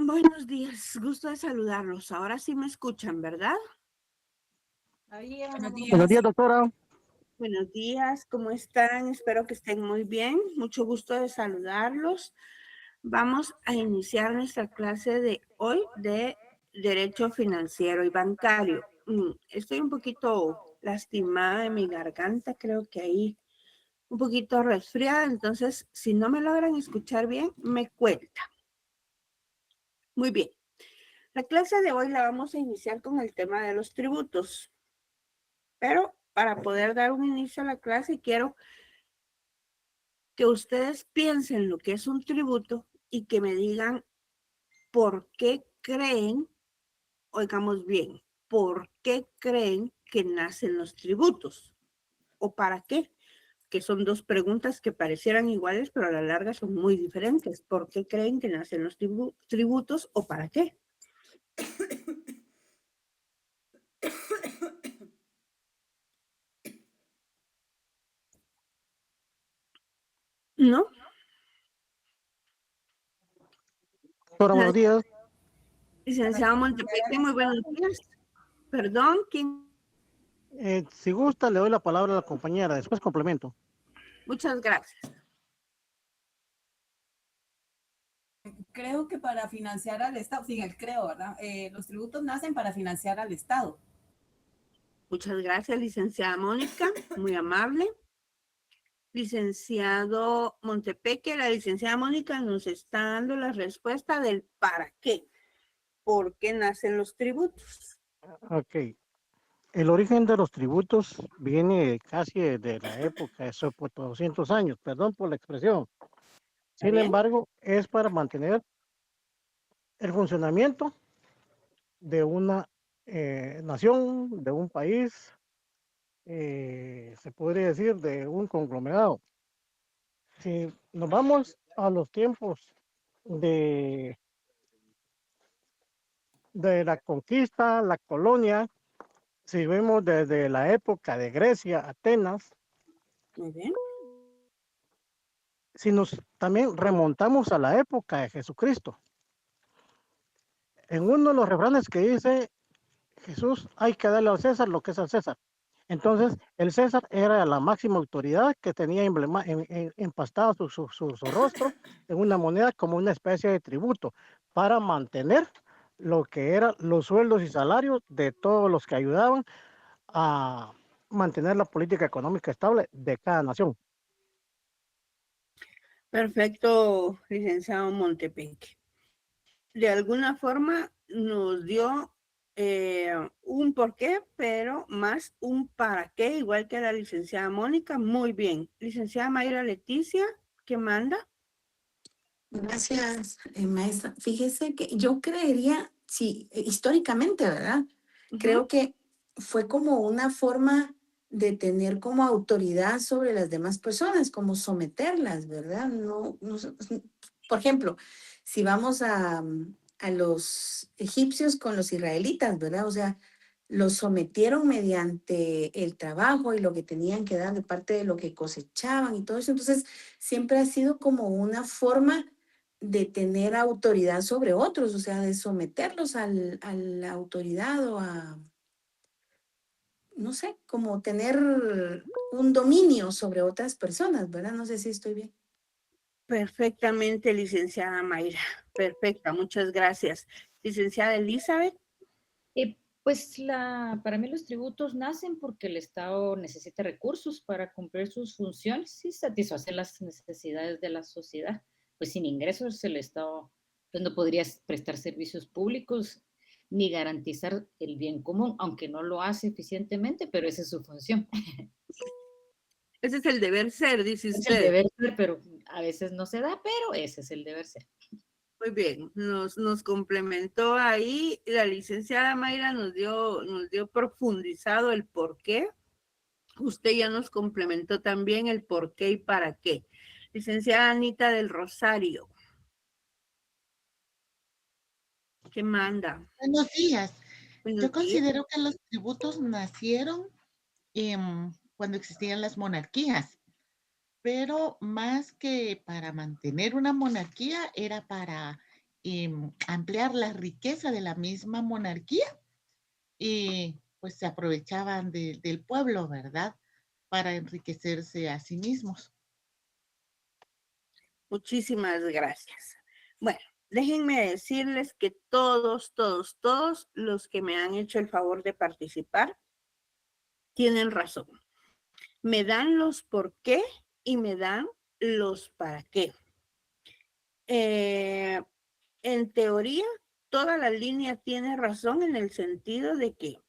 Buenos días, gusto de saludarlos. Ahora sí me escuchan, ¿verdad? Buenos Buenos días, días. doctora. Buenos días, ¿cómo están? Espero que estén muy bien. Mucho gusto de saludarlos. Vamos a iniciar nuestra clase de hoy de Derecho Financiero y Bancario. Estoy un poquito lastimada de mi garganta, creo que ahí un poquito resfriada, entonces si no me logran escuchar bien, me cuenta. Muy bien. La clase de hoy la vamos a iniciar con el tema de los tributos, pero para poder dar un inicio a la clase quiero que ustedes piensen lo que es un tributo y que me digan por qué creen, oigamos bien, por qué creen que nacen los tributos o para qué, que son dos preguntas que parecieran iguales, pero a la larga son muy diferentes. ¿Por qué creen que nacen los tributos o para qué? ¿No? Doctora, La buenos días. Para licenciada financiar Montepeque, al muy buenos Estado. días. Perdón, ¿quién? Si gusta, le doy la palabra a la compañera. Después complemento. Muchas gracias. Creo que para financiar al Estado, sí, el creo, ¿verdad? Los tributos nacen para financiar al Estado. Muchas gracias, licenciada Mónica, muy amable. Licenciado Montepeque, la licenciada Mónica nos está dando la respuesta del para qué, por qué nacen los tributos. Ok. El origen de los tributos viene casi de la época, eso por 200 años, perdón por la expresión. ¿Está Sin bien? embargo, es para mantener el funcionamiento de una nación, de un país, se podría decir de un conglomerado. Si nos vamos a los tiempos de la conquista, la colonia, si vemos desde la época de Grecia, Atenas, Muy bien. si nos también remontamos a la época de Jesucristo, en uno de los refranes que dice Jesús, hay que darle al César lo que es al César. Entonces, el César era la máxima autoridad que tenía empastado su rostro en una moneda como una especie de tributo para mantener lo que eran los sueldos y salarios de todos los que ayudaban a mantener la política económica estable de cada nación. Perfecto, licenciado Montepeque. De alguna forma nos dio un porqué, pero más un para qué, igual que la licenciada Mónica. Muy bien. Licenciada Mayra Leticia, ¿qué manda? Gracias, maestra. Fíjese que yo creería, sí, históricamente, ¿verdad? Ujú. Creo que fue como una forma de tener como autoridad sobre las demás personas, como someterlas, ¿verdad? Por ejemplo, si vamos a los egipcios con los israelitas, ¿verdad? O sea, los sometieron mediante el trabajo y lo que tenían que dar de parte de lo que cosechaban y todo eso. Entonces, siempre ha sido como una forma de tener autoridad sobre otros, o sea, de someterlos a la autoridad o a, no sé, como tener un dominio sobre otras personas, ¿verdad? No sé si estoy bien. Perfectamente, licenciada Mayra. Perfecta, muchas gracias. Licenciada Elizabeth. Para mí los tributos nacen porque el Estado necesita recursos para cumplir sus funciones y satisfacer las necesidades de la sociedad. Pues sin ingresos el Estado pues, no podría prestar servicios públicos ni garantizar el bien común, aunque no lo hace eficientemente, pero esa es su función. Ese es el deber ser, dice Es el usted. deber ser, pero a veces no se da, pero ese es el deber ser. Muy bien, nos complementó ahí. La licenciada Mayra nos dio profundizado el por qué. Usted ya nos complementó también el por qué y para qué. Licenciada Anita del Rosario, ¿qué manda? Buenos días. Yo Buenos días. considero que los tributos nacieron cuando existían las monarquías, pero más que para mantener una monarquía, era para ampliar la riqueza de la misma monarquía y pues se aprovechaban del pueblo, ¿verdad? Para enriquecerse a sí mismos. Muchísimas gracias. Bueno, déjenme decirles que todos los que me han hecho el favor de participar tienen razón. Me dan los por qué y me dan los para qué. En teoría, toda la línea tiene razón en el sentido de que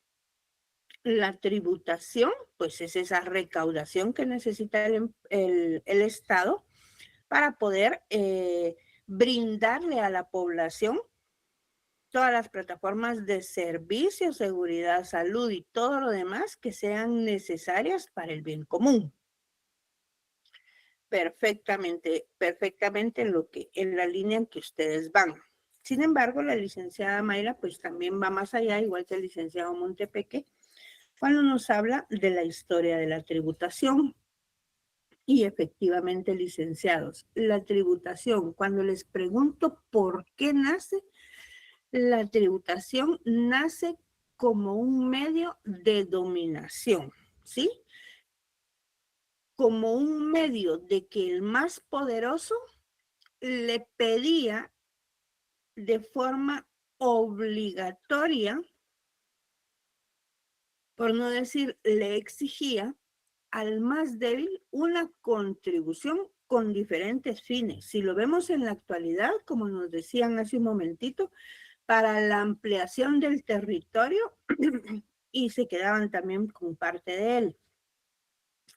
la tributación, pues es esa recaudación que necesita el Estado para poder brindarle a la población todas las plataformas de servicio, seguridad, salud y todo lo demás que sean necesarias para el bien común. Perfectamente en la línea en que ustedes van. Sin embargo, la licenciada Mayra pues también va más allá, igual que el licenciado Montepeque, cuando nos habla de la historia de la tributación. Y efectivamente, licenciados, la tributación, cuando les pregunto por qué nace, la tributación nace como un medio de dominación, ¿sí? Como un medio de que el más poderoso le pedía de forma obligatoria, por no decir le exigía, al más débil una contribución con diferentes fines. Si lo vemos en la actualidad, como nos decían hace un momentito, para la ampliación del territorio y se quedaban también con parte de él.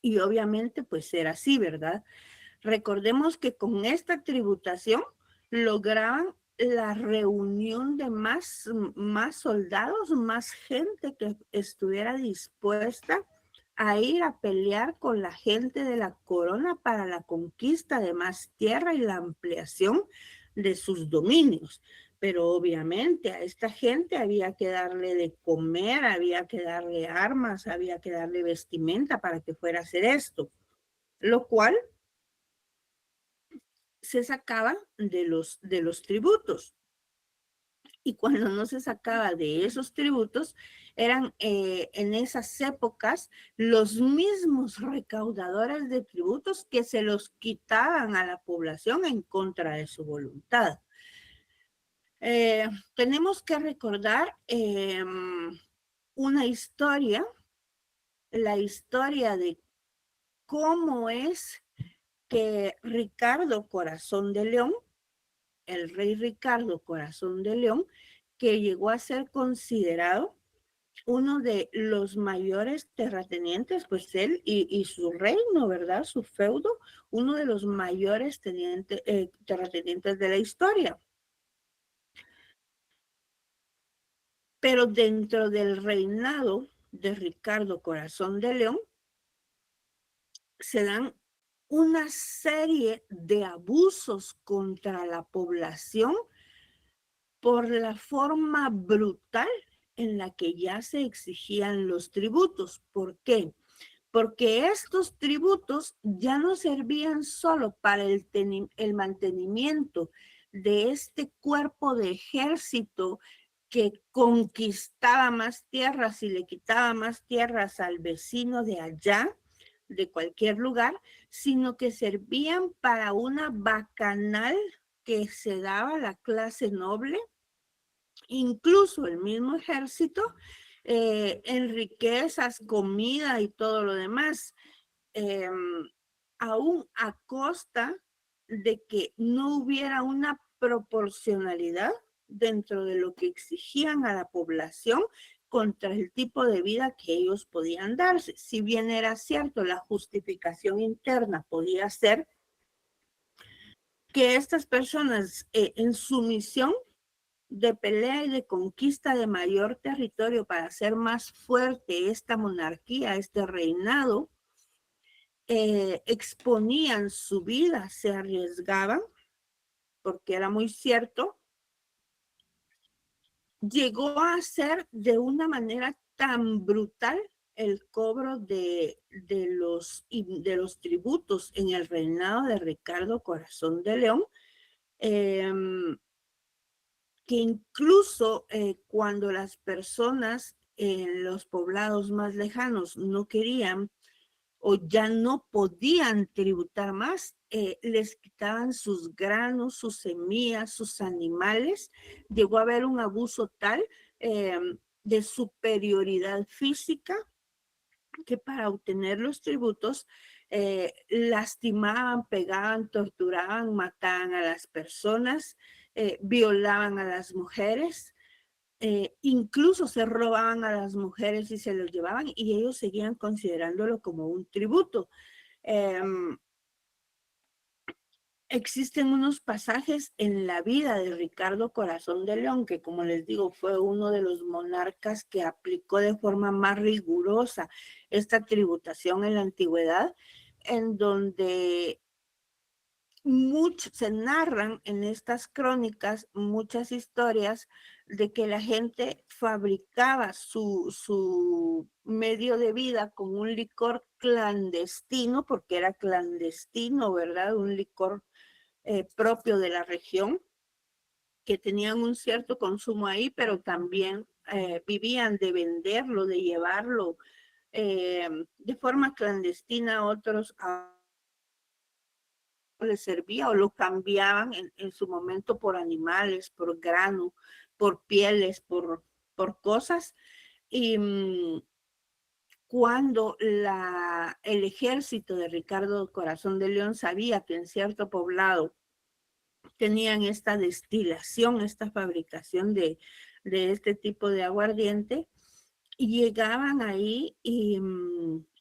Y obviamente pues era así, ¿verdad? Recordemos que con esta tributación lograban la reunión de más soldados, más gente que estuviera dispuesta a ir a pelear con la gente de la corona para la conquista de más tierra y la ampliación de sus dominios. Pero obviamente a esta gente había que darle de comer, había que darle armas, había que darle vestimenta para que fuera a hacer esto, lo cual se sacaba de los tributos. Y cuando no se sacaba de esos tributos, eran en esas épocas los mismos recaudadores de tributos que se los quitaban a la población en contra de su voluntad. Tenemos que recordar una historia, la historia de cómo es que Ricardo Corazón de León, el rey Ricardo Corazón de León, que llegó a ser considerado uno de los mayores terratenientes, pues él y su reino, ¿verdad? Su feudo, uno de los mayores terratenientes de la historia. Pero dentro del reinado de Ricardo Corazón de León, se dan una serie de abusos contra la población por la forma brutal en la que ya se exigían los tributos. ¿Por qué? Porque estos tributos ya no servían solo para el mantenimiento de este cuerpo de ejército que conquistaba más tierras y le quitaba más tierras al vecino de allá, de cualquier lugar, sino que servían para una bacanal que se daba a la clase noble, incluso el mismo ejército, en riquezas, comida y todo lo demás, aún a costa de que no hubiera una proporcionalidad dentro de lo que exigían a la población contra el tipo de vida que ellos podían darse. Si bien era cierto, la justificación interna podía ser que estas personas en su misión de pelea y de conquista de mayor territorio para hacer más fuerte esta monarquía, este reinado, exponían su vida, se arriesgaban, porque era muy cierto, llegó a ser de una manera tan brutal el cobro de los tributos en el reinado de Ricardo Corazón de León, que incluso cuando las personas en los poblados más lejanos no querían o ya no podían tributar más, les quitaban sus granos, sus semillas, sus animales. Llegó a haber un abuso tal de superioridad física que para obtener los tributos lastimaban, pegaban, torturaban, mataban a las personas, violaban a las mujeres, incluso se robaban a las mujeres y se los llevaban y ellos seguían considerándolo como un tributo. Existen unos pasajes en la vida de Ricardo Corazón de León, que como les digo, fue uno de los monarcas que aplicó de forma más rigurosa esta tributación en la antigüedad, en donde se narran en estas crónicas muchas historias de que la gente fabricaba su medio de vida con un licor clandestino, porque era clandestino, ¿verdad? Un licor propio de la región, que tenían un cierto consumo ahí, pero también vivían de venderlo, de llevarlo de forma clandestina a otros les servía o lo cambiaban en su momento por animales, por grano, por pieles, por cosas. Y cuando el ejército de Ricardo Corazón de León sabía que en cierto poblado tenían esta destilación, esta fabricación de este tipo de aguardiente, y llegaban ahí y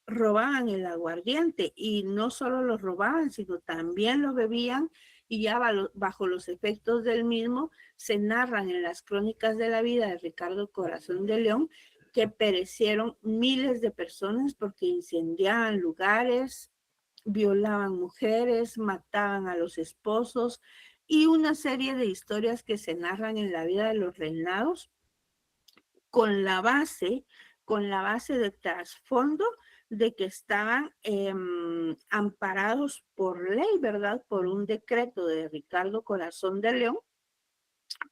robaban el aguardiente, y no solo lo robaban, sino también lo bebían, y ya bajo los efectos del mismo se narran en las crónicas de la vida de Ricardo Corazón de León que perecieron miles de personas porque incendiaban lugares, violaban mujeres, mataban a los esposos, y una serie de historias que se narran en la vida de los reinados con la base de trasfondo de que estaban amparados por ley, ¿verdad? Por un decreto de Ricardo Corazón de León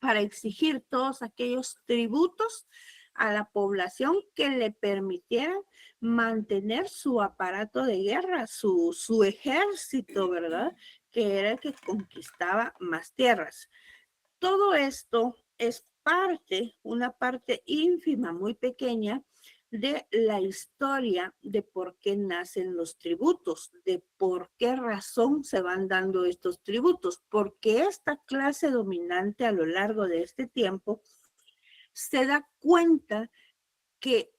para exigir todos aquellos tributos a la población que le permitieran mantener su aparato de guerra, su ejército, ¿verdad? Que era el que conquistaba más tierras. Todo esto es una parte ínfima, muy pequeña, de la historia de por qué nacen los tributos, de por qué razón se van dando estos tributos, porque esta clase dominante a lo largo de este tiempo se da cuenta que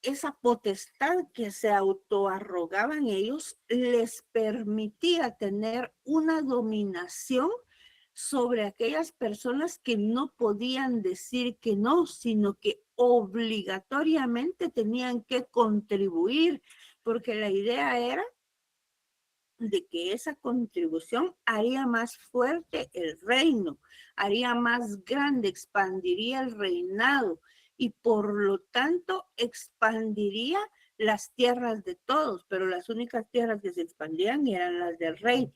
esa potestad que se autoarrogaban ellos les permitía tener una dominación sobre aquellas personas que no podían decir que no, sino que obligatoriamente tenían que contribuir, porque la idea era de que esa contribución haría más fuerte el reino, haría más grande, expandiría el reinado y por lo tanto expandiría las tierras de todos, pero las únicas tierras que se expandían eran las del rey.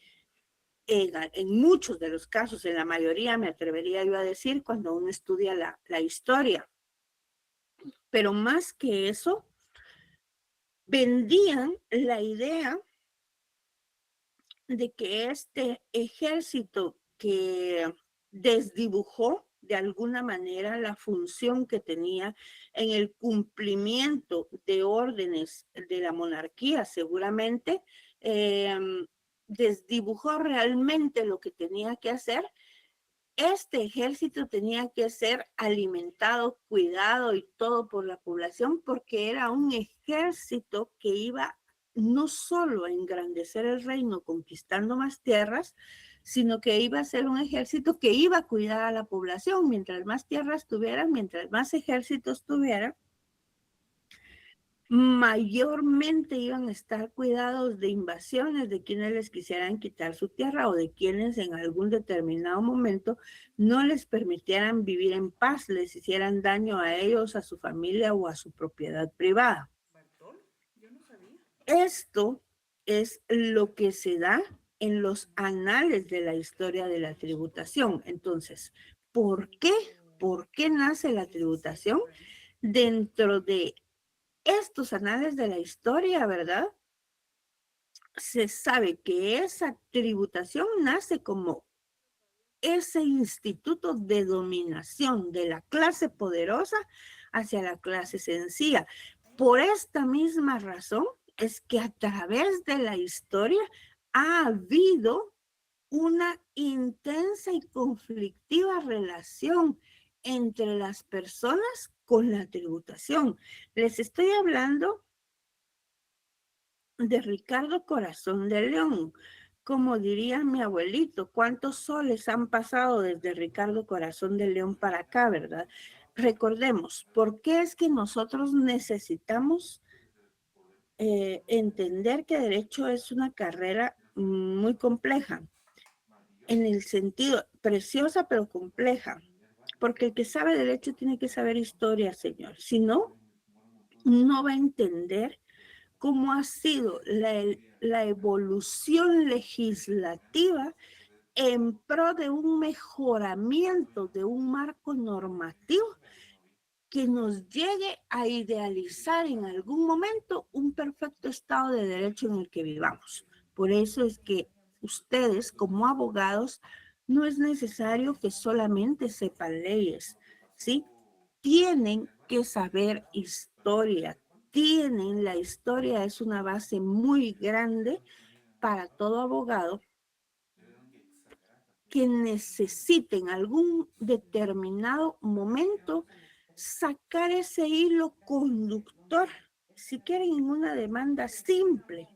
En muchos de los casos, en la mayoría, me atrevería yo a decir, cuando uno estudia la historia. Pero más que eso, vendían la idea de que este ejército que desdibujó de alguna manera la función que tenía en el cumplimiento de órdenes de la monarquía, seguramente desdibujó realmente lo que tenía que hacer. Este ejército tenía que ser alimentado, cuidado y todo por la población, porque era un ejército que iba no solo a engrandecer el reino conquistando más tierras, sino que iba a ser un ejército que iba a cuidar a la población. Mientras más tierras tuvieran, mientras más ejércitos tuvieran, mayormente iban a estar cuidados de invasiones, de quienes les quisieran quitar su tierra o de quienes en algún determinado momento no les permitieran vivir en paz, les hicieran daño a ellos, a su familia o a su propiedad privada. Esto es lo que se da en los anales de la historia de la tributación. Entonces, ¿por qué? ¿Por qué nace la tributación? Dentro de estos anales de la historia, ¿verdad? Se sabe que esa tributación nace como ese instituto de dominación de la clase poderosa hacia la clase sencilla. Por esta misma razón es que a través de la historia ha habido una intensa y conflictiva relación entre las personas con la tributación. Les estoy hablando de Ricardo Corazón de León. Como diría mi abuelito, ¿cuántos soles han pasado desde Ricardo Corazón de León para acá, verdad? Recordemos, ¿por qué es que nosotros necesitamos entender que derecho es una carrera muy compleja? En el sentido, preciosa pero compleja, porque el que sabe derecho tiene que saber historia, señor. Si no, no va a entender cómo ha sido la evolución legislativa en pro de un mejoramiento de un marco normativo que nos llegue a idealizar en algún momento un perfecto estado de derecho en el que vivamos. Por eso es que ustedes como abogados no es necesario que solamente sepan leyes, ¿sí? Tienen que saber historia, la historia es una base muy grande para todo abogado que necesite en algún determinado momento sacar ese hilo conductor. Si quieren en una demanda simple,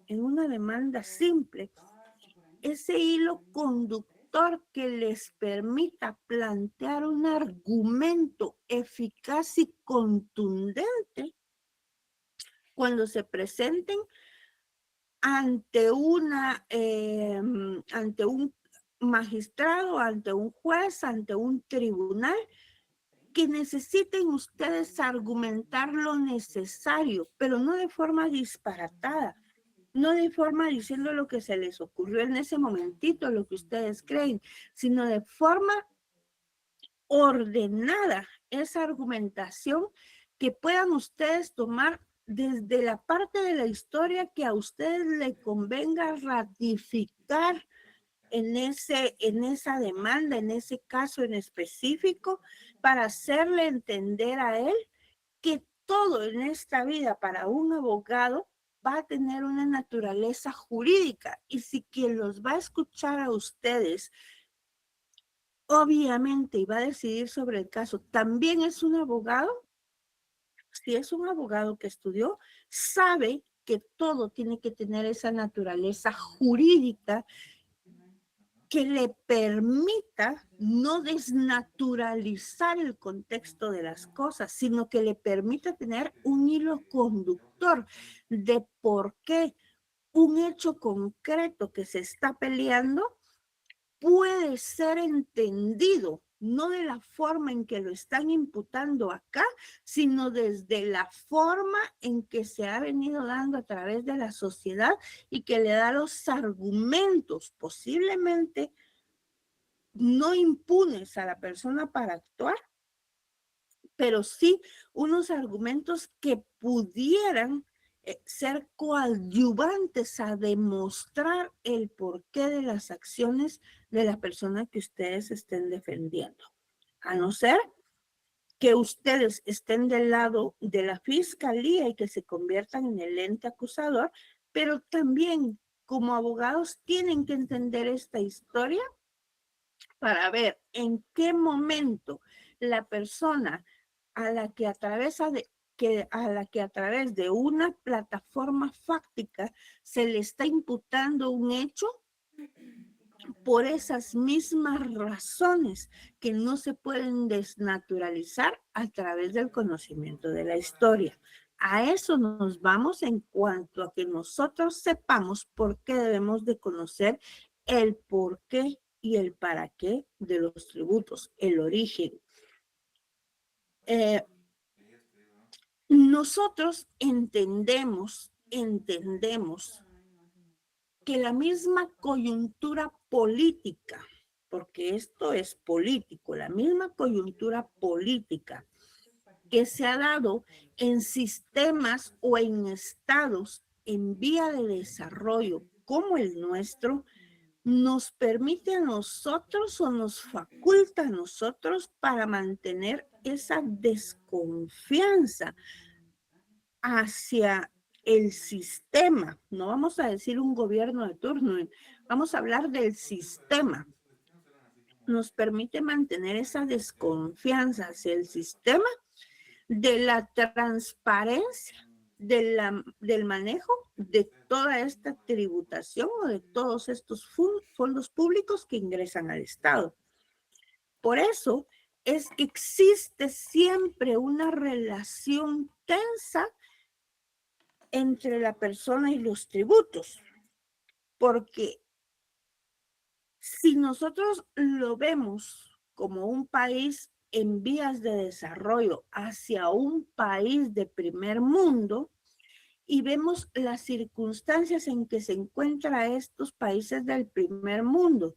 ese hilo conductor que les permita plantear un argumento eficaz y contundente cuando se presenten ante ante un magistrado, ante un juez, ante un tribunal, que necesiten ustedes argumentar lo necesario, pero no de forma disparatada, no de forma diciendo lo que se les ocurrió en ese momentito, lo que ustedes creen, sino de forma ordenada esa argumentación que puedan ustedes tomar desde la parte de la historia que a ustedes le convenga ratificar en esa demanda, en ese caso en específico, para hacerle entender a él que todo en esta vida para un abogado va a tener una naturaleza jurídica y si quien los va a escuchar a ustedes obviamente y va a decidir sobre el caso, también es un abogado, si es un abogado que estudió, sabe que todo tiene que tener esa naturaleza jurídica que le permita no desnaturalizar el contexto de las cosas, sino que le permita tener un hilo conductor de por qué un hecho concreto que se está peleando puede ser entendido, no de la forma en que lo están imputando acá, sino desde la forma en que se ha venido dando a través de la sociedad y que le da los argumentos posiblemente no impunes a la persona para actuar, pero sí unos argumentos que pudieran ser coadyuvantes a demostrar el porqué de las acciones de la persona que ustedes estén defendiendo. A no ser que ustedes estén del lado de la fiscalía y que se conviertan en el ente acusador, pero también como abogados tienen que entender esta historia para ver en qué momento la persona a la que a través de una plataforma fáctica se le está imputando un hecho por esas mismas razones que no se pueden desnaturalizar a través del conocimiento de la historia. A eso nos vamos en cuanto a que nosotros sepamos por qué debemos de conocer el por qué y el para qué de los tributos, el origen. Nosotros entendemos que la misma coyuntura política porque esto es político, la misma coyuntura política que se ha dado en sistemas o en estados en vía de desarrollo como el nuestro, nos permite a nosotros o nos faculta a nosotros para mantener esa desconfianza hacia el sistema. No vamos a decir un gobierno de turno, vamos a hablar del sistema. Nos permite mantener esa desconfianza hacia el sistema, de la transparencia del manejo de toda esta tributación o de todos estos fondos públicos que ingresan al Estado. Por eso es que existe siempre una relación tensa entre la persona y los tributos, porque si nosotros lo vemos como un país en vías de desarrollo hacia un país de primer mundo y vemos las circunstancias en que se encuentran estos países del primer mundo,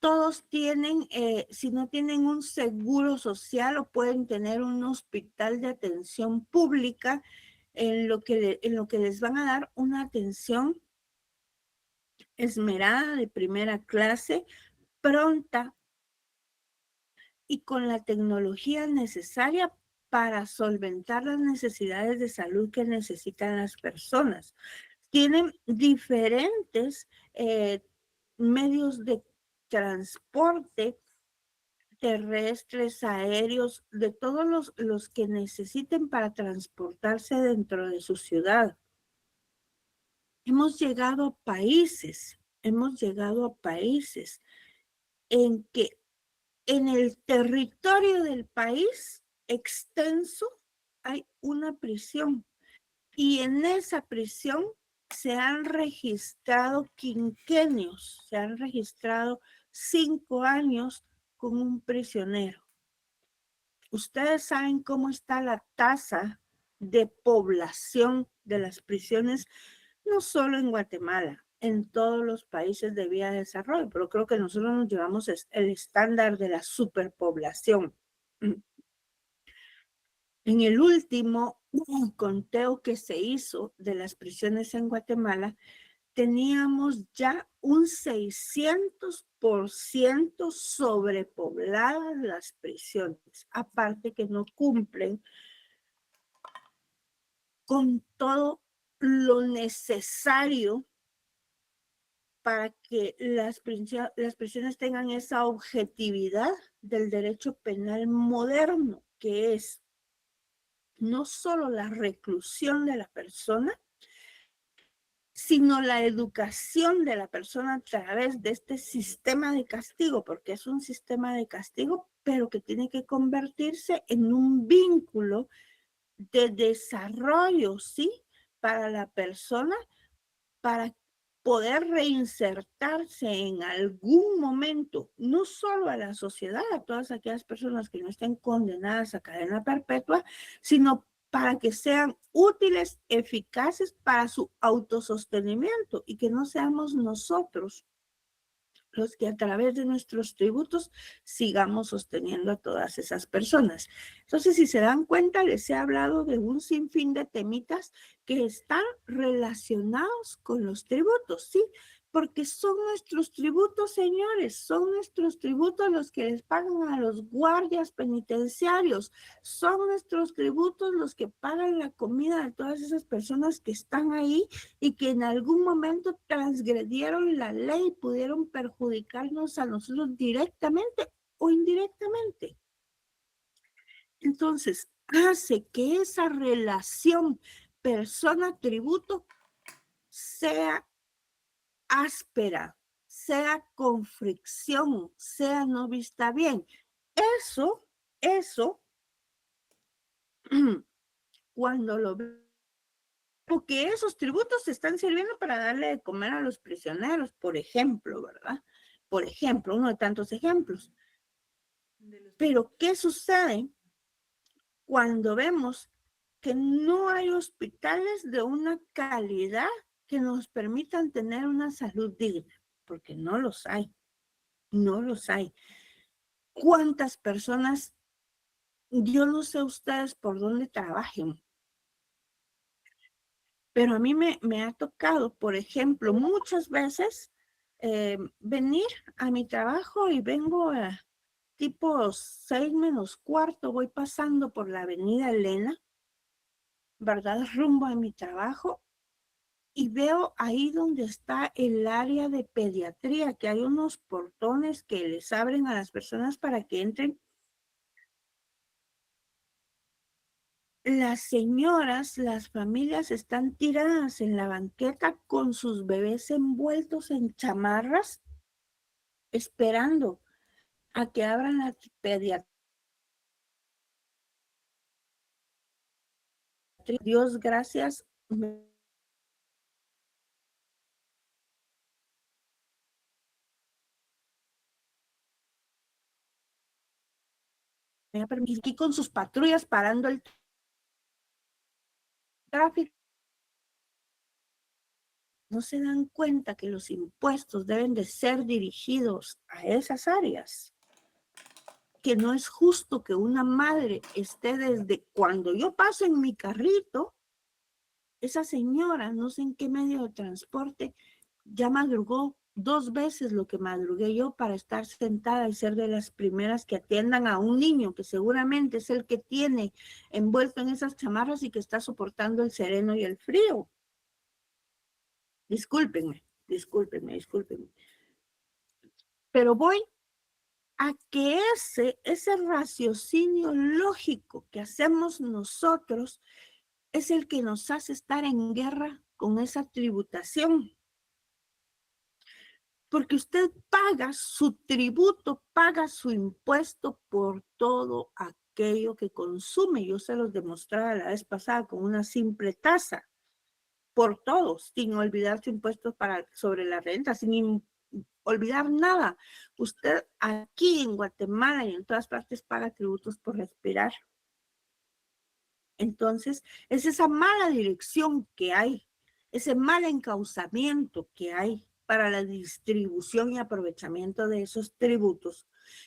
todos tienen, si no tienen un seguro social o pueden tener un hospital de atención pública en lo que les van a dar una atención esmerada de primera clase, pronta y con la tecnología necesaria para solventar las necesidades de salud que necesitan las personas. Tienen diferentes medios de transporte terrestres, aéreos, de todos los que necesiten para transportarse dentro de su ciudad. Hemos llegado a países en que en el territorio del país extenso hay una prisión y en esa prisión se han registrado quinquenios, se han registrado 5 años con un prisionero. Ustedes saben cómo está la tasa de población de las prisiones, no solo en Guatemala, en todos los países de vía de desarrollo, pero creo que nosotros nos llevamos el estándar de la superpoblación. En el último conteo que se hizo de las prisiones en Guatemala, teníamos ya un 600% sobrepobladas las prisiones, aparte que no cumplen con todo lo necesario para que las prisiones tengan esa objetividad del derecho penal moderno, que es no solo la reclusión de la persona, sino la educación de la persona a través de este sistema de castigo, porque es un sistema de castigo, pero que tiene que convertirse en un vínculo de desarrollo, ¿sí? Para la persona, para poder reinsertarse en algún momento, no solo a la sociedad, a todas aquellas personas que no estén condenadas a cadena perpetua, sino para que sean útiles, eficaces para su autosostenimiento y que no seamos nosotros los que a través de nuestros tributos sigamos sosteniendo a todas esas personas. Entonces, si se dan cuenta, les he hablado de un sinfín de temitas que están relacionados con los tributos, ¿sí? Porque son nuestros tributos, señores, son nuestros tributos los que les pagan a los guardias penitenciarios, son nuestros tributos los que pagan la comida de todas esas personas que están ahí y que en algún momento transgredieron la ley, pudieron perjudicarnos a nosotros directamente o indirectamente. Entonces, hace que esa relación persona-tributo sea áspera, sea con fricción, sea no vista bien. Eso, cuando lo vemos, porque esos tributos están sirviendo para darle de comer a los prisioneros, por ejemplo, ¿verdad? Por ejemplo, uno de tantos ejemplos. Pero, ¿qué sucede cuando vemos que no hay hospitales de una calidad que nos permitan tener una salud digna? Porque no los hay. No los hay. ¿Cuántas personas? Yo no sé ustedes por dónde trabajen, pero a mí me ha tocado, por ejemplo, muchas veces venir a mi trabajo y vengo a tipo 6 menos cuarto, voy pasando por la avenida Elena, ¿verdad? Rumbo a mi trabajo y veo ahí donde está el área de pediatría, que hay unos portones que les abren a las personas para que entren. Las señoras, las familias están tiradas en la banqueta con sus bebés envueltos en chamarras, esperando a que abran la pediatría. Dios gracias, me ha permitido aquí con sus patrullas parando el tráfico. No se dan cuenta que los impuestos deben de ser dirigidos a esas áreas, que no es justo que una madre esté desde cuando yo paso en mi carrito, esa señora, no sé en qué medio de transporte, ya madrugó 2 veces lo que madrugué yo para estar sentada y ser de las primeras que atiendan a un niño que seguramente es el que tiene envuelto en esas chamarras y que está soportando el sereno y el frío. Discúlpenme, discúlpenme, discúlpenme. Pero voy a que ese raciocinio lógico que hacemos nosotros es el que nos hace estar en guerra con esa tributación. Porque usted paga su tributo, paga su impuesto por todo aquello que consume. Yo se los demostraba la vez pasada con una simple tasa. Por todos, sin olvidar su impuesto sobre la renta, sin olvidar nada. Usted aquí en Guatemala y en todas partes paga tributos por respirar. Entonces, es esa mala dirección que hay, ese mal encauzamiento que hay para la distribución y aprovechamiento de esos tributos,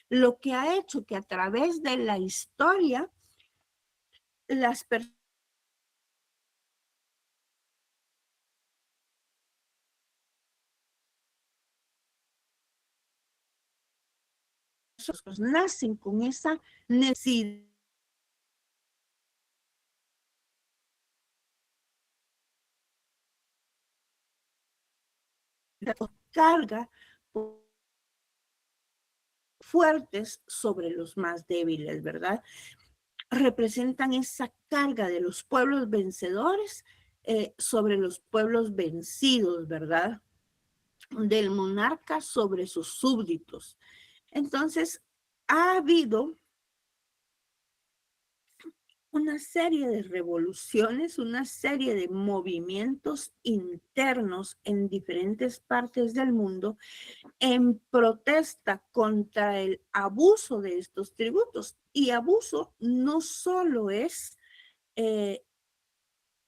lo que ha hecho que a través de la historia las personas nacen con esa necesidad de carga fuertes sobre los más débiles, ¿verdad? Representan esa carga de los pueblos vencedores sobre los pueblos vencidos, ¿verdad? Del monarca sobre sus súbditos. Entonces, ha habido una serie de revoluciones, una serie de movimientos internos en diferentes partes del mundo en protesta contra el abuso de estos tributos. Y abuso no solo es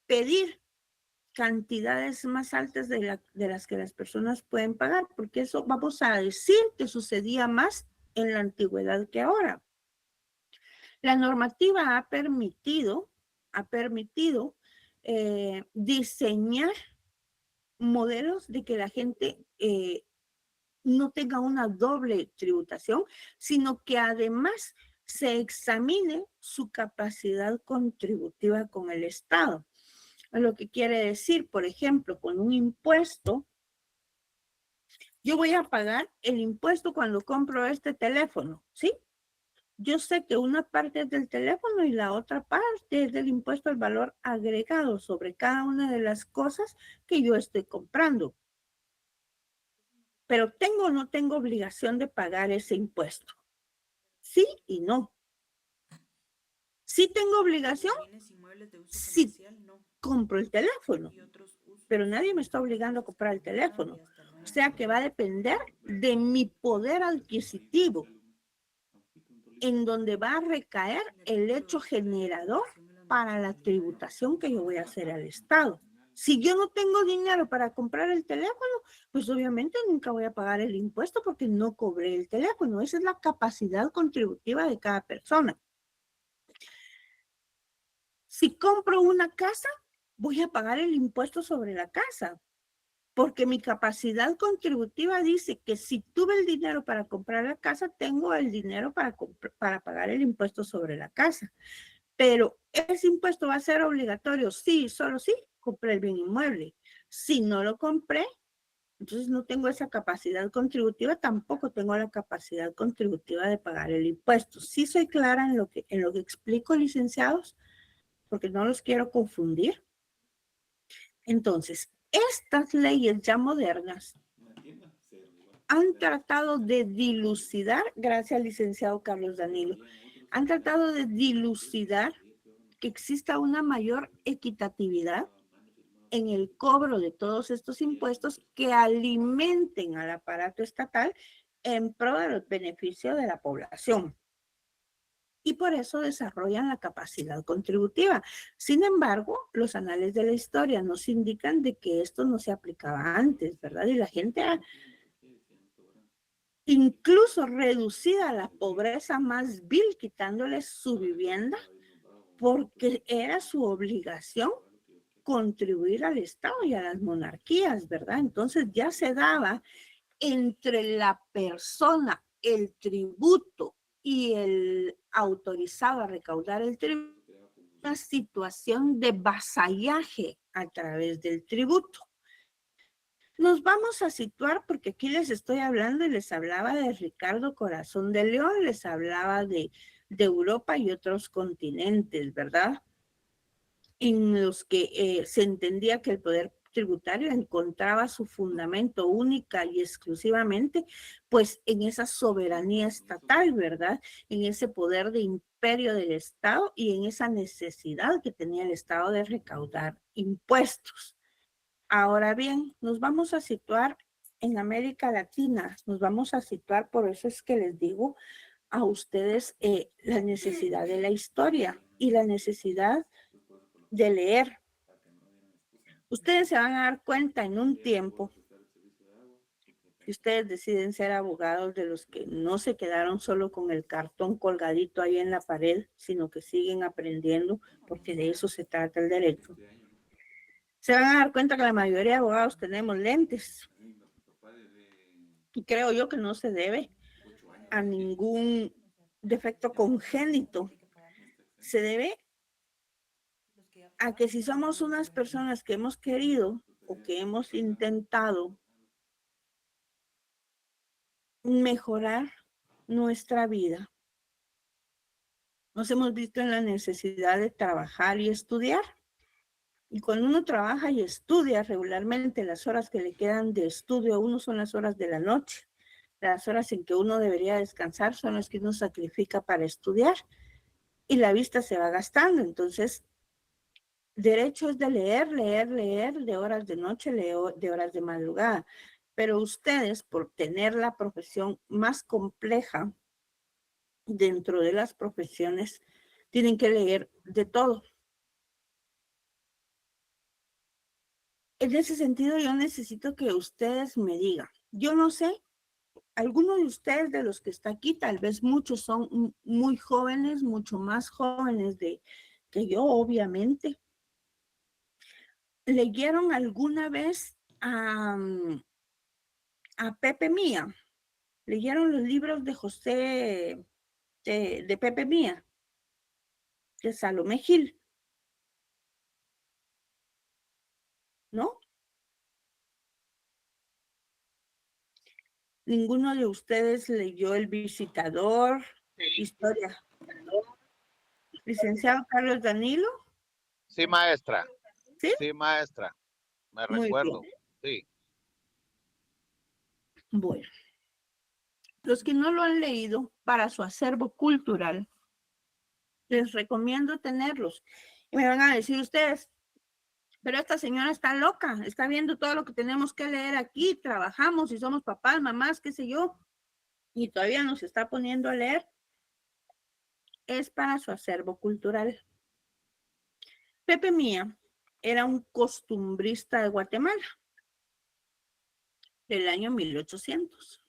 pedir cantidades más altas de las que las personas pueden pagar, porque eso vamos a decir que sucedía más en la antigüedad que ahora. La normativa ha permitido diseñar modelos de que la gente no tenga una doble tributación, sino que además se examine su capacidad contributiva con el Estado. Lo que quiere decir, por ejemplo, con un impuesto, yo voy a pagar el impuesto cuando compro este teléfono, ¿sí? Yo sé que una parte es del teléfono y la otra parte es del impuesto al valor agregado sobre cada una de las cosas que yo estoy comprando. Pero ¿tengo o no tengo obligación de pagar ese impuesto? Sí y no. Sí tengo obligación si compro el teléfono, pero nadie me está obligando a comprar el teléfono. O sea que va a depender de mi poder adquisitivo, en donde va a recaer el hecho generador para la tributación que yo voy a hacer al Estado. Si yo no tengo dinero para comprar el teléfono, pues obviamente nunca voy a pagar el impuesto porque no cobré el teléfono. Esa es la capacidad contributiva de cada persona. Si compro una casa, voy a pagar el impuesto sobre la casa, porque mi capacidad contributiva dice que si tuve el dinero para comprar la casa, tengo el dinero para pagar el impuesto sobre la casa. Pero ese impuesto va a ser obligatorio, sí, solo sí, compré el bien inmueble. Si no lo compré, entonces no tengo esa capacidad contributiva, tampoco tengo la capacidad contributiva de pagar el impuesto. Sí soy clara en lo que explico, licenciados, porque no los quiero confundir. Entonces, estas leyes ya modernas han tratado de dilucidar, gracias al licenciado Carlos Danilo, han tratado de dilucidar que exista una mayor equitatividad en el cobro de todos estos impuestos que alimenten al aparato estatal en pro del beneficio de la población. Y por eso desarrollan la capacidad contributiva. Sin embargo, los anales de la historia nos indican de que esto no se aplicaba antes, ¿verdad? Y la gente ha incluso reducida a la pobreza más vil, quitándoles su vivienda, porque era su obligación contribuir al Estado y a las monarquías, ¿verdad? Entonces ya se daba entre la persona, el tributo y el autorizado a recaudar el tributo, una situación de vasallaje a través del tributo. Nos vamos a situar, porque aquí les estoy hablando y les hablaba de Ricardo Corazón de León, les hablaba de Europa y otros continentes, ¿verdad? En los que se entendía que el poder tributario encontraba su fundamento única y exclusivamente, pues en esa soberanía estatal, ¿verdad? En ese poder de imperio del Estado y en esa necesidad que tenía el Estado de recaudar impuestos. Ahora bien, nos vamos a situar en América Latina, nos vamos a situar, por eso es que les digo a ustedes la necesidad de la historia y la necesidad de leer. Ustedes se van a dar cuenta en un tiempo, si ustedes deciden ser abogados, de los que no se quedaron solo con el cartón colgadito ahí en la pared, sino que siguen aprendiendo, porque de eso se trata el derecho. Se van a dar cuenta que la mayoría de abogados tenemos lentes. Y creo yo que no se debe a ningún defecto congénito. Se debe a que si somos unas personas que hemos querido o que hemos intentado mejorar nuestra vida, nos hemos visto en la necesidad de trabajar y estudiar. Y cuando uno trabaja y estudia regularmente, las horas que le quedan de estudio a uno son las horas de la noche. Las horas en que uno debería descansar son las que uno sacrifica para estudiar. Y la vista se va gastando. Entonces, derecho es de leer, leer, leer, de horas de noche, de horas de madrugada. Pero ustedes, por tener la profesión más compleja dentro de las profesiones, tienen que leer de todo. En ese sentido, yo necesito que ustedes me digan. Yo no sé, algunos de ustedes de los que está aquí, tal vez muchos son muy jóvenes, mucho más jóvenes que yo, obviamente. ¿Leyeron alguna vez a Pepe Mía? ¿Leyeron los libros de José, de Pepe Mía? De Salomé Gil. ¿No? ¿Ninguno de ustedes leyó El Visitador? Historia. Licenciado Carlos Danilo. Sí, maestra. ¿Sí? Sí, maestra. Me Muy recuerdo. bien. Sí. Bueno, los que no lo han leído, para su acervo cultural, les recomiendo tenerlos. Y me van a decir ustedes, pero esta señora está loca, está viendo todo lo que tenemos que leer aquí, trabajamos y somos papás, mamás, qué sé yo, y todavía nos está poniendo a leer. Es para su acervo cultural. Pepe Mía era un costumbrista de Guatemala del año 1800.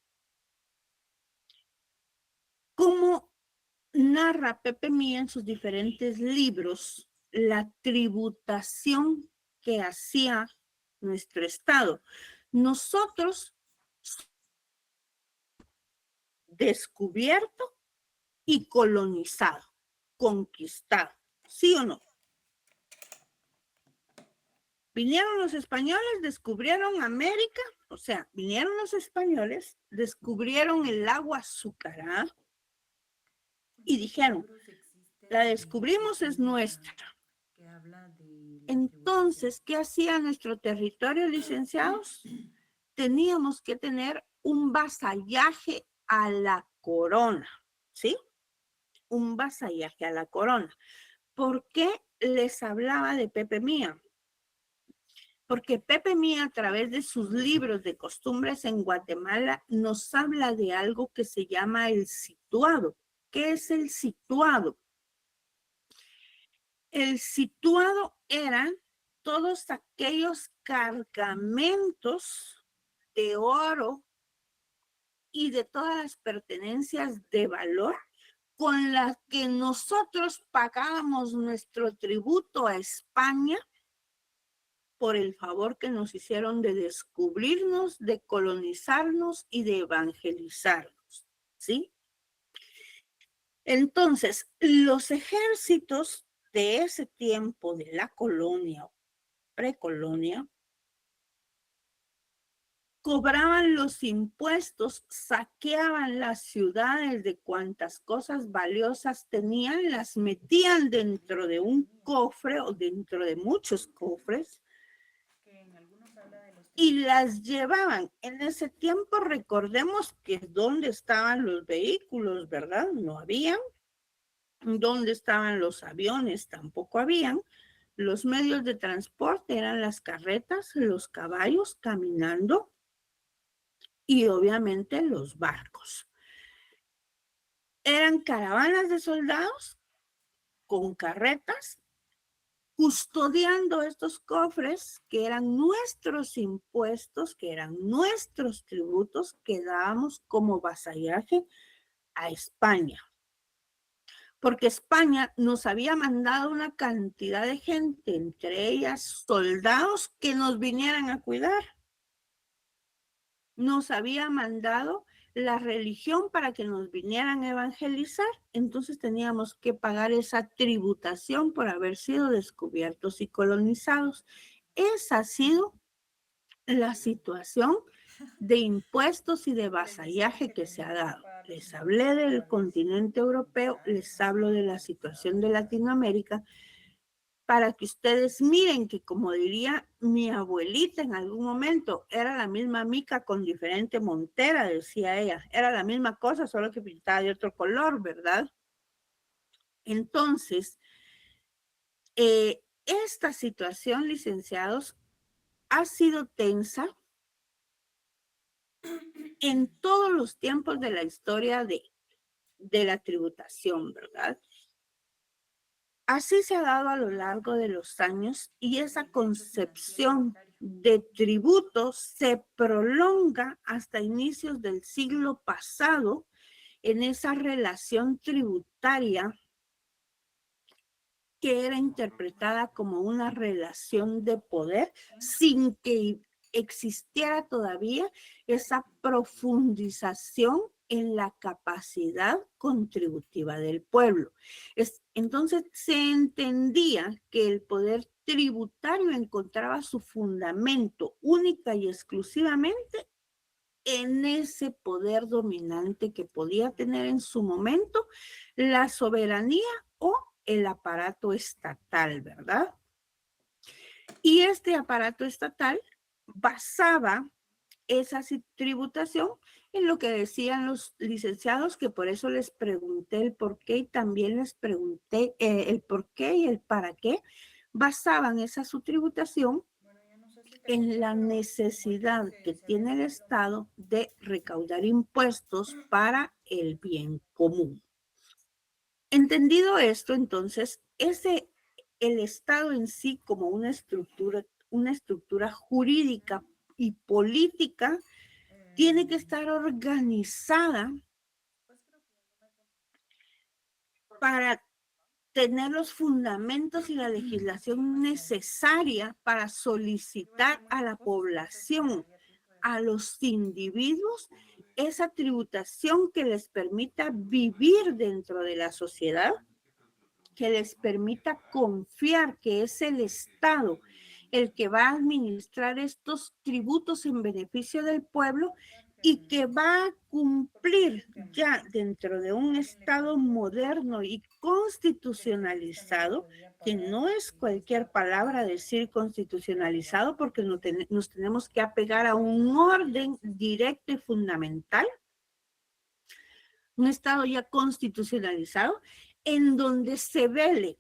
Como narra Pepe Mía en sus diferentes libros la tributación que hacía nuestro Estado. Nosotros descubierto y colonizado, conquistado, ¿sí o no? Vinieron los españoles, descubrieron América, o sea, vinieron los españoles, descubrieron el agua azucarada y dijeron, la descubrimos, es nuestra. Entonces, ¿qué hacía nuestro territorio, licenciados? Teníamos que tener un vasallaje a la corona, ¿sí? Un vasallaje a la corona. ¿Por qué les hablaba de Pepe Mía? Porque Pepe Mía, a través de sus libros de costumbres en Guatemala, nos habla de algo que se llama el situado. ¿Qué es el situado? El situado eran todos aquellos cargamentos de oro y de todas las pertenencias de valor con las que nosotros pagábamos nuestro tributo a España por el favor que nos hicieron de descubrirnos, de colonizarnos y de evangelizarnos, ¿sí? Entonces, los ejércitos de ese tiempo de la colonia o precolonia cobraban los impuestos, saqueaban las ciudades de cuantas cosas valiosas tenían, las metían dentro de un cofre o dentro de muchos cofres y las llevaban. En ese tiempo recordemos que dónde estaban los vehículos, ¿verdad? No habían. ¿Dónde estaban los aviones? Tampoco habían. Los medios de transporte eran las carretas, los caballos caminando y obviamente los barcos. Eran caravanas de soldados con carretas custodiando estos cofres que eran nuestros impuestos, que eran nuestros tributos que dábamos como vasallaje a España. Porque España nos había mandado una cantidad de gente, entre ellas soldados que nos vinieran a cuidar. Nos había mandado la religión para que nos vinieran a evangelizar, entonces teníamos que pagar esa tributación por haber sido descubiertos y colonizados. Esa ha sido la situación de impuestos y de vasallaje que se ha dado. Les hablé del continente europeo, les hablo de la situación de Latinoamérica, para que ustedes miren que, como diría mi abuelita en algún momento, era la misma mica con diferente montera, decía ella. Era la misma cosa, solo que pintada de otro color, ¿verdad? Entonces, esta situación, licenciados, ha sido tensa en todos los tiempos de la historia de la tributación, ¿verdad? Así se ha dado a lo largo de los años y esa concepción de tributo se prolonga hasta inicios del siglo pasado en esa relación tributaria que era interpretada como una relación de poder sin que existiera todavía esa profundización en la capacidad contributiva del pueblo. Entonces se entendía que el poder tributario encontraba su fundamento única y exclusivamente en ese poder dominante que podía tener en su momento la soberanía o el aparato estatal, ¿verdad? Y este aparato estatal basaba esa tributación en lo que decían los licenciados, que por eso les pregunté el por qué y también les pregunté el por qué y el para qué, basaban esa subtributación en la necesidad que tiene el Estado de recaudar impuestos para el bien común. Entendido esto, entonces, ese el Estado en sí como una estructura jurídica y política tiene que estar organizada para tener los fundamentos y la legislación necesaria para solicitar a la población, a los individuos, esa tributación que les permita vivir dentro de la sociedad, que les permita confiar que es el Estado el que va a administrar estos tributos en beneficio del pueblo y que va a cumplir ya dentro de un Estado moderno y constitucionalizado, que no es cualquier palabra decir constitucionalizado, porque nos tenemos que apegar a un orden directo y fundamental, un Estado ya constitucionalizado, en donde se vele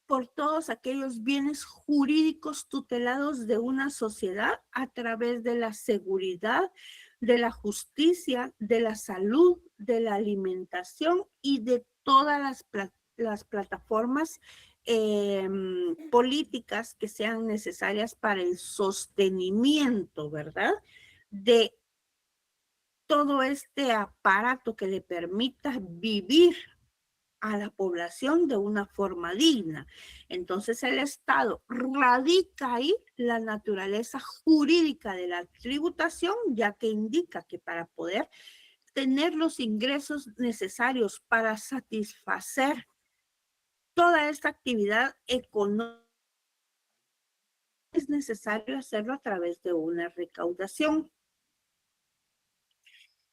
por todos aquellos bienes jurídicos tutelados de una sociedad a través de la seguridad, de la justicia, de la salud, de la alimentación y de todas las plataformas políticas que sean necesarias para el sostenimiento, ¿verdad? De todo este aparato que le permita vivir a la población de una forma digna. Entonces el Estado radica ahí la naturaleza jurídica de la tributación, ya que indica que para poder tener los ingresos necesarios para satisfacer toda esta actividad económica, es necesario hacerlo a través de una recaudación.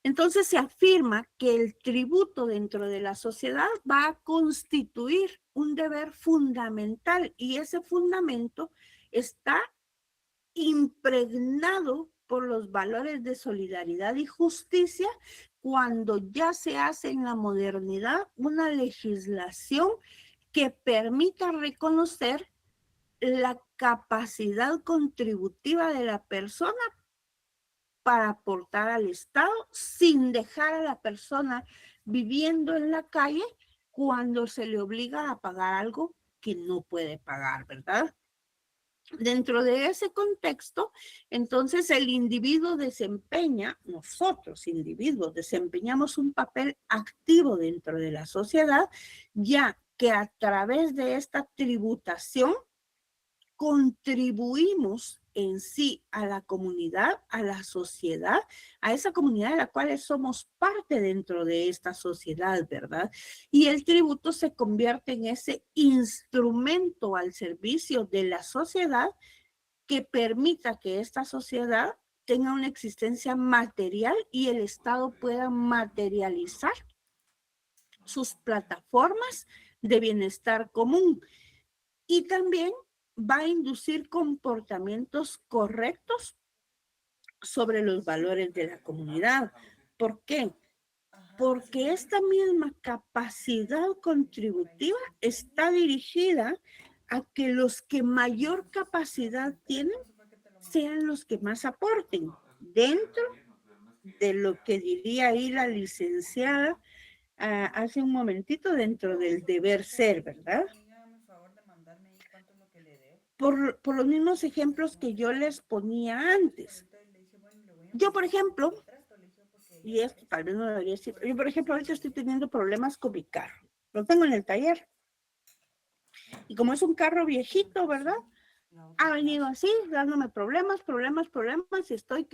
Entonces se afirma que el tributo dentro de la sociedad va a constituir un deber fundamental y ese fundamento está impregnado por los valores de solidaridad y justicia cuando ya se hace en la modernidad una legislación que permita reconocer la capacidad contributiva de la persona para aportar al Estado sin dejar a la persona viviendo en la calle cuando se le obliga a pagar algo que no puede pagar, ¿verdad? Dentro de ese contexto, entonces el individuo desempeña, nosotros individuos desempeñamos un papel activo dentro de la sociedad, ya que a través de esta tributación contribuimos en sí a la comunidad, a la sociedad, a esa comunidad de la cual somos parte dentro de esta sociedad, ¿verdad? Y el tributo se convierte en ese instrumento al servicio de la sociedad que permita que esta sociedad tenga una existencia material y el Estado pueda materializar sus plataformas de bienestar común. Y también va a inducir comportamientos correctos sobre los valores de la comunidad. ¿Por qué? Porque esta misma capacidad contributiva está dirigida a que los que mayor capacidad tienen sean los que más aporten dentro de lo que diría ahí la licenciada hace un momentito, dentro del deber ser, ¿verdad? Por los mismos ejemplos que yo les ponía antes. Yo, por ejemplo, y esto tal vez no debería decir, yo, por ejemplo, ahorita estoy teniendo problemas con mi carro. Lo tengo en el taller. Y como es un carro viejito, ¿verdad? Ha venido así, dándome problemas, y estoy que